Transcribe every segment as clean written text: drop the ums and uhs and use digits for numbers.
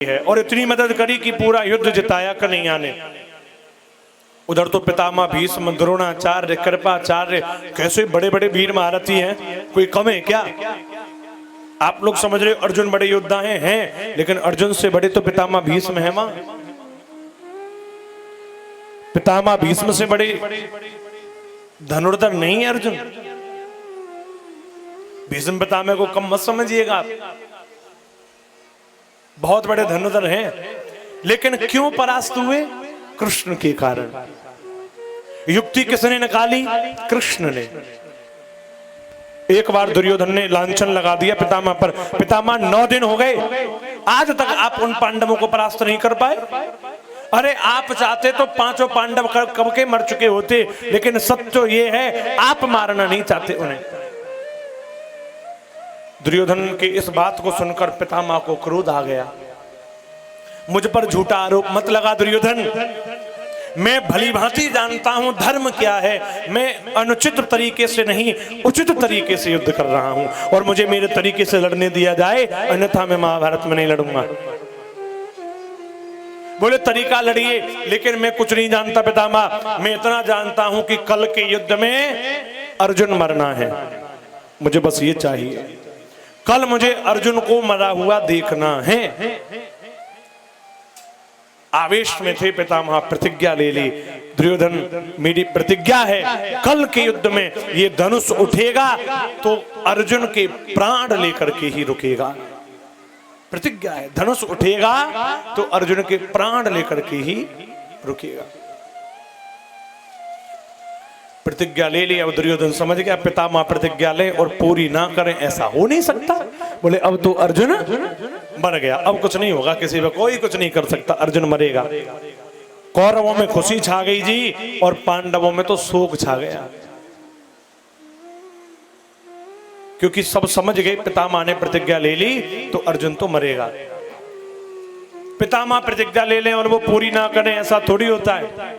है और इतनी मदद करी कि पूरा युद्ध जिताया कन्हैया ने। उधर तो पितामह भीष्म, द्रोणाचार्य, कृपाचार्य, कैसे बड़े बड़े वीर महारथी हैं, कोई कम है क्या? आप लोग समझ रहे हो अर्जुन बड़े योद्धा हैं, लेकिन अर्जुन से बड़े तो पितामह भीष्म है। मां पितामह भीष्म से बड़े धनुर्धर नहीं है अर्जुन। भीष्म पितामह को कम मत समझिएगा आप, बहुत बड़े धनुर्धर हैं, लेकिन क्यों परास्त हुए? कृष्ण के कारण। युक्ति किसने निकाली? कृष्ण ने। एक बार दुर्योधन ने लांछन लगा दिया पितामह पर। पितामह 9 दिन हो गए, आज तक आप उन पांडवों को परास्त नहीं कर पाए। अरे आप चाहते तो 5 पांडव कब के मर चुके होते, लेकिन सत्य ये है आप मारना नहीं चाहते उन्हें। दुर्योधन की इस बात को सुनकर पितामह को क्रोध आ गया। मुझ पर झूठा आरोप मत लगा दुर्योधन, मैं भली भांति जानता हूं धर्म क्या है। मैं अनुचित तरीके से नहीं, उचित तरीके से युद्ध कर रहा हूं, और मुझे मेरे तरीके से लड़ने दिया जाए, अन्यथा मैं महाभारत में नहीं लड़ूंगा। बोले तरीका लड़िए, लेकिन मैं कुछ नहीं जानता पितामह। मैं इतना जानता हूं कि कल के युद्ध में अर्जुन मरना है, मुझे बस ये चाहिए। कल मुझे अर्जुन को मरा हुआ देखना है। आवेश में थे पितामह, प्रतिज्ञा ले ली। दुर्योधन मेरी प्रतिज्ञा है, कल के युद्ध में ये धनुष उठेगा तो अर्जुन के प्राण लेकर के ही रुकेगा। प्रतिज्ञा है, धनुष उठेगा तो अर्जुन के प्राण लेकर के ही रुकेगा। प्रतिज्ञा ले ली। अब दुर्योधन समझ गया पितामह प्रतिज्ञा ले और पूरी ना करें, ऐसा हो नहीं सकता। बोले अब तो अर्जुन मर गया, अब कुछ नहीं होगा, किसी पे कोई कुछ नहीं कर सकता, अर्जुन मरेगा। कौरवों में खुशी छा गई जी, और पांडवों में तो शोक छा गया, क्योंकि सब समझ गए पितामह ने प्रतिज्ञा ले ली तो अर्जुन तो मरेगा। पितामह प्रतिज्ञा ले लें और वो पूरी ना करें, ऐसा थोड़ी होता है।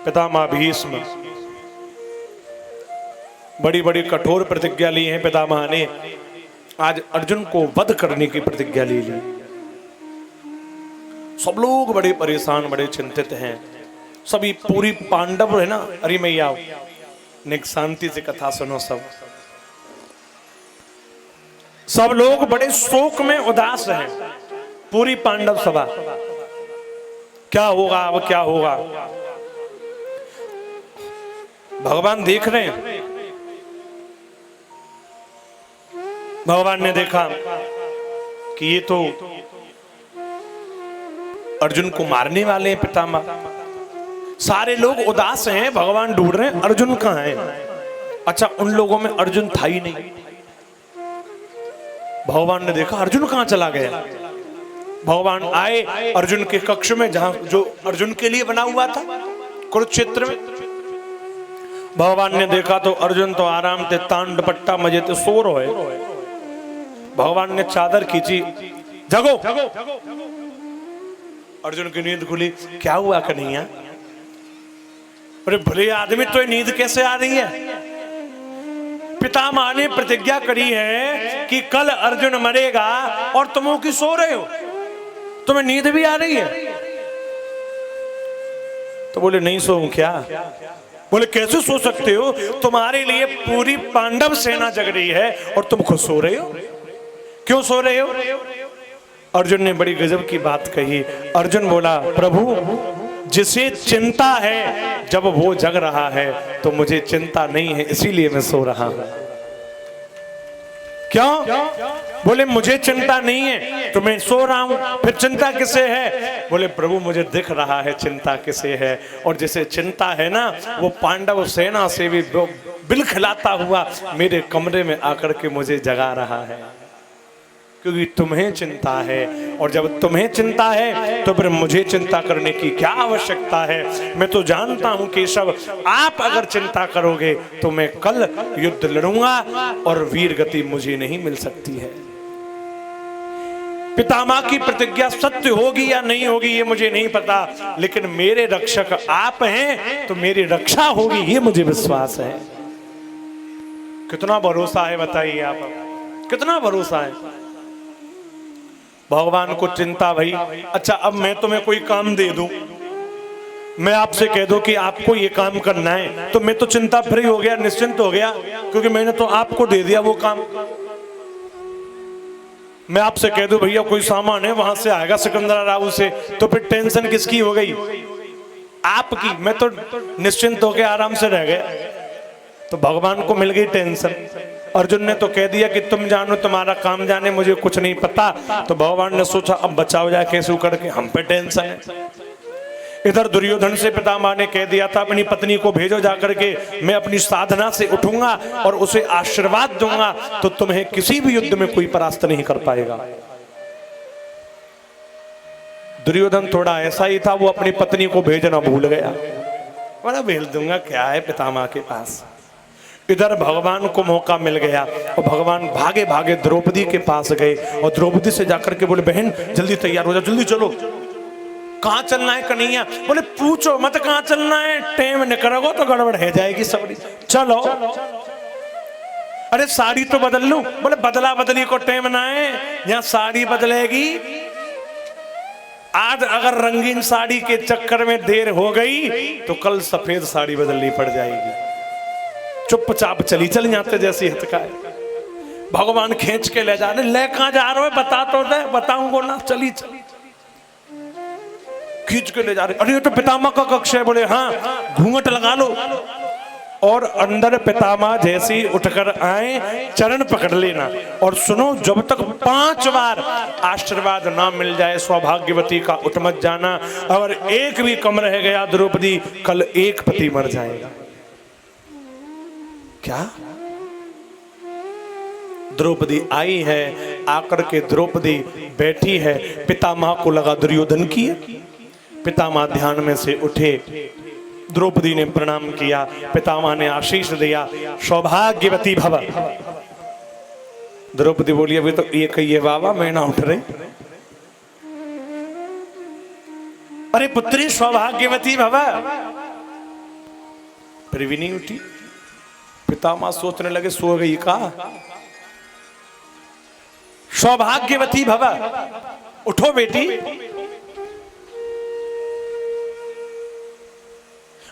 पितामह भीष्म बड़ी बड़ी कठोर प्रतिज्ञा ली है पितामह ने। आज अर्जुन को वध करने की प्रतिज्ञा ले ली। सब लोग बड़े परेशान, बड़े चिंतित हैं। सभी पूरी पांडव है ना, अरे मैया निक शांति से कथा सुनो। सब लोग बड़े शोक में उदास हैं। पूरी पांडव सभा, क्या होगा अब, क्या होगा? भगवान देख रहे हैं। भगवान ने देखा कि ये तो अर्जुन को मारने वाले हैं पितामह। सारे लोग उदास हैं, भगवान ढूंढ रहे हैं अर्जुन कहां है। अच्छा, उन लोगों में अर्जुन था ही नहीं। भगवान ने देखा अर्जुन कहां चला गया। भगवान आए अर्जुन के कक्ष में, जहां जो अर्जुन के लिए बना हुआ था, कुरुक्षेत्र में। भगवान ने देखा तो अर्जुन तो आराम से तांड पट्टा मजे तो सो रहे। भगवान ने चादर खींची, जगो। अर्जुन की नींद खुली। क्या हुआ कन्हैया? अरे भले आदमी, तो नींद कैसे आ रही है? पितामह ने प्रतिज्ञा करी है कि कल अर्जुन मरेगा और तुम की सो रहे हो, तुम्हें नींद भी आ रही है। तो बोले नहीं सोऊं क्या? बोले कैसे सो सकते हो, तुम्हारे लिए पूरी पांडव सेना जग रही है और तुम खुद सो रहे हो। क्यों सो रहे हो? अर्जुन ने बड़ी गजब की बात कही। अर्जुन बोला प्रभु, जिसे चिंता है जब वो जग रहा है तो मुझे चिंता नहीं है, इसीलिए मैं सो रहा हूं। क्यों? बोले मुझे चिंता नहीं है तो मैं सो रहा हूं, फिर चिंता किसे है? बोले प्रभु मुझे दिख रहा है चिंता किसे है, और जिसे चिंता है ना वो पांडव सेना से भी बिलखिलाता हुआ मेरे कमरे में आकर के मुझे जगा रहा है, क्योंकि तुम्हें चिंता है। और जब तुम्हें चिंता है तो फिर मुझे चिंता करने की क्या आवश्यकता है? मैं तो जानता हूं केशव, आप अगर चिंता करोगे तो मैं कल युद्ध लड़ूंगा और वीर गति मुझे नहीं मिल सकती है। पितामह की प्रतिज्ञा सत्य होगी या नहीं होगी ये मुझे नहीं पता, लेकिन मेरे रक्षक आप हैं तो मेरी रक्षा होगी, ये मुझे विश्वास है। कितना भरोसा है बताइए आप, कितना भरोसा है। भगवान को चिंता भई। अच्छा, अब मैं तुम्हें कोई काम दे दूं, मैं आपसे कह दूं कि आपको ये काम करना है, तो मैं तो चिंता फ्री हो गया, निश्चिंत हो गया, क्योंकि मैंने तो आपको दे दिया वो काम। मैं आपसे कह दूं भैया कोई सामान है वहां से आएगा सिकंदराबाद से, तो फिर टेंशन किसकी हो गई? आपकी। मैं तो निश्चिंत होकर आराम से रह गया, तो भगवान को मिल गई टेंशन। अर्जुन ने तो कह दिया कि तुम जानो तुम्हारा काम जाने, मुझे कुछ नहीं पता। तो भगवान ने सोचा अब बचाओ जाए कैसे करके, हम पे टेंशन है। इधर दुर्योधन से पितामह ने कह दिया था अपनी पत्नी को भेजो जाकर के, मैं अपनी साधना से उठूंगा और उसे आशीर्वाद दूंगा, तो तुम्हें किसी भी युद्ध में कोई परास्त नहीं कर पाएगा। दुर्योधन थोड़ा ऐसा ही था, वो अपनी पत्नी को भेजना भूल गया। बड़ा भेज दूंगा क्या है पितामह के पास। इधर भगवान को मौका मिल गया और भगवान भागे भागे द्रौपदी के पास गए और द्रौपदी से जाकर के बोले बहन जल्दी तैयार हो जाओ, जल्दी चलो। कहाँ चलना है कन्हैया? बोले पूछो मत कहाँ चलना है, टाइम निकलोगे तो गड़बड़ है जाएगी सबरी। चलो। अरे साड़ी तो बदल लूं। बोले बदला बदली को टाइम ना है, यहाँ साड़ी बदलेगी। आज अगर रंगीन साड़ी के चक्कर में देर हो गई तो कल सफेद साड़ी बदलनी पड़ जाएगी। चुपचाप चली चल जाते जैसी हथकाए। भगवान खींच के ले जा रहे, ले कहां जा रहे हो बता तो दे। बताऊंगा ना, चली चली खींच के ले जा रहे। अरे ये तो पितामह का कक्ष है। बोले हाँ, घूंघट लगा लो। और अंदर पितामह जैसे ही उठकर आए, चरण पकड़ लेना और सुनो, जब तक 5 बार आशीर्वाद ना मिल जाए सौभाग्यवती का उठ मत जाना। अगर एक भी कम रह गया द्रौपदी, कल एक पति मर जाएगा। क्या? द्रौपदी आई है, आकर के द्रौपदी बैठी है, पितामह को लगा दुर्योधन की है। पितामह ध्यान में से उठे, द्रौपदी ने प्रणाम किया, पितामह ने आशीष दिया, सौभाग्यवती भव। द्रौपदी बोली अभी तो ये कहिए बाबा, मैं ना उठ रही। अरे पुत्री सौभाग्यवती भव, फिर भी नहीं उठी। पितामह सोचने लगे सो गई का। सौभाग्यवती भव, उठो बेटी।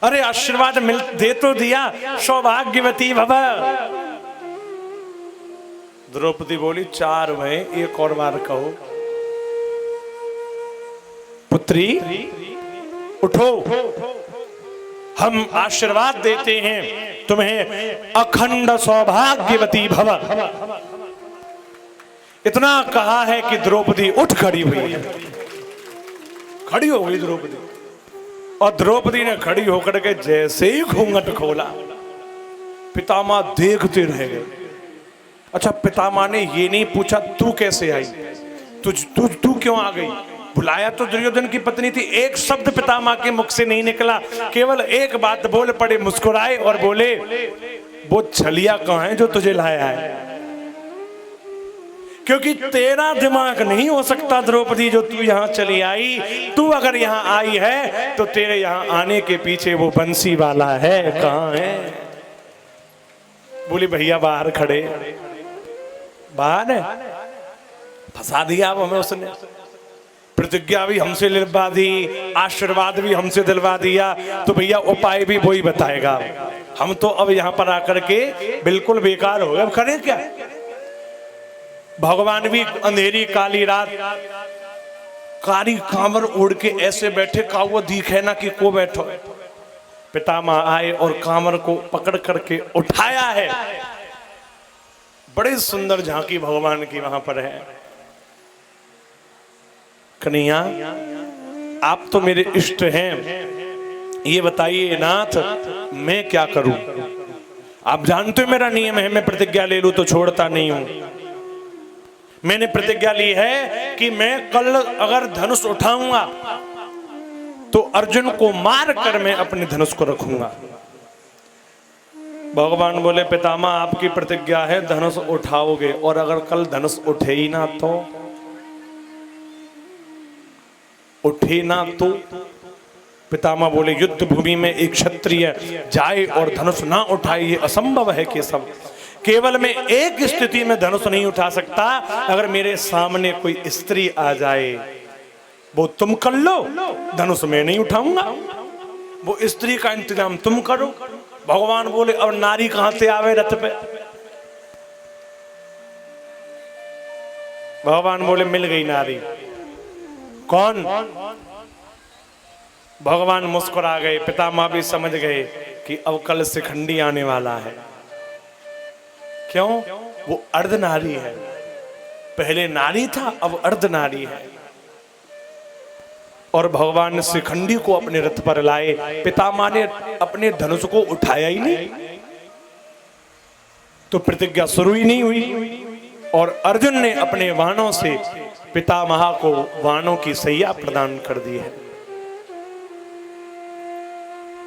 अरे आशीर्वाद मिल दे तो दिया, सौभाग्यवती भव। द्रौपदी बोली 4 में एक और बार कहो। पुत्री उठो, हम आशीर्वाद देते हैं तुम्हें, अखंड सौभाग्यवती भव। इतना कहा है कि द्रौपदी उठ खड़ी हुई है। खड़ी हो गई द्रौपदी, और द्रौपदी ने खड़ी होकर के जैसे ही घूंघट खोला, पितामह देखते रह गए। अच्छा, पितामह ने ये नहीं पूछा तू कैसे आई, तू क्यों आ गई? बुलाया तो दुर्योधन की पत्नी थी। एक शब्द पितामह के मुख से नहीं निकला, केवल एक बात बोल पड़े, मुस्कुराए और बोले वो छलिया कहाँ है जो तुझे लाया है? क्योंकि तेरा दिमाग नहीं हो सकता द्रौपदी जो तू यहाँ चली आई। तू अगर यहाँ आई है तो तेरे यहाँ आने के पीछे वो बंसी वाला है। कहाँ है? बोली भैया बाहर खड़े। बाहर है, फंसा दिया वो हमें उसने। प्रतिज्ञा भी हमसे दिलवा दी, आशीर्वाद भी हमसे दिलवा दिया, तो भैया उपाय भी वही बताएगा। हम तो अब यहाँ पर आकर के बिल्कुल बेकार हो गए। अब करें क्या? भगवान भी अंधेरी काली रात कारी कांवर ओढ़ के ऐसे बैठे का वो दिखे ना कि को बैठो। पितामह आए और कांवर को पकड़ करके उठाया है। बड़े सुंदर झांकी भगवान की वहां पर है। कन्हैया आप तो मेरे इष्ट हैं, ये बताइए नाथ मैं क्या करूं? आप जानते हो मेरा नियम है, मैं प्रतिज्ञा ले लूं तो छोड़ता नहीं हूं। मैंने प्रतिज्ञा ली है कि मैं कल अगर धनुष उठाऊंगा तो अर्जुन को मार कर मैं अपने धनुष को रखूंगा। भगवान बोले पितामह आपकी प्रतिज्ञा है धनुष उठाओगे, और अगर कल धनुष उठे ही ना तो, उठे ना तो? पितामह बोले युद्ध भूमि में एक क्षत्रिय जाए और धनुष ना उठाए ये असंभव है केशव। केवल मैं एक स्थिति में धनुष नहीं उठा सकता, अगर मेरे सामने कोई स्त्री आ जाए, वो तुम कर लो, धनुष मैं नहीं उठाऊंगा, वो स्त्री का इंतजाम तुम करो। भगवान बोले और नारी कहां से आवे रथ पे? भगवान बोले मिल गई नारी। कौन? भगवान मुस्कुरा गए, पितामह भी समझ गए कि अब कल शिखंडी आने वाला है। क्यों? वो अर्ध नारी है, पहले नारी था अब अर्ध नारी है। और भगवान ने शिखंडी को अपने रथ पर लाए। पितामह ने अपने धनुष को उठाया ही नहीं, तो प्रतिज्ञा शुरू ही नहीं हुई। और अर्जुन ने अपने वाणों से पितामह को वाणों की सैया प्रदान कर दी है।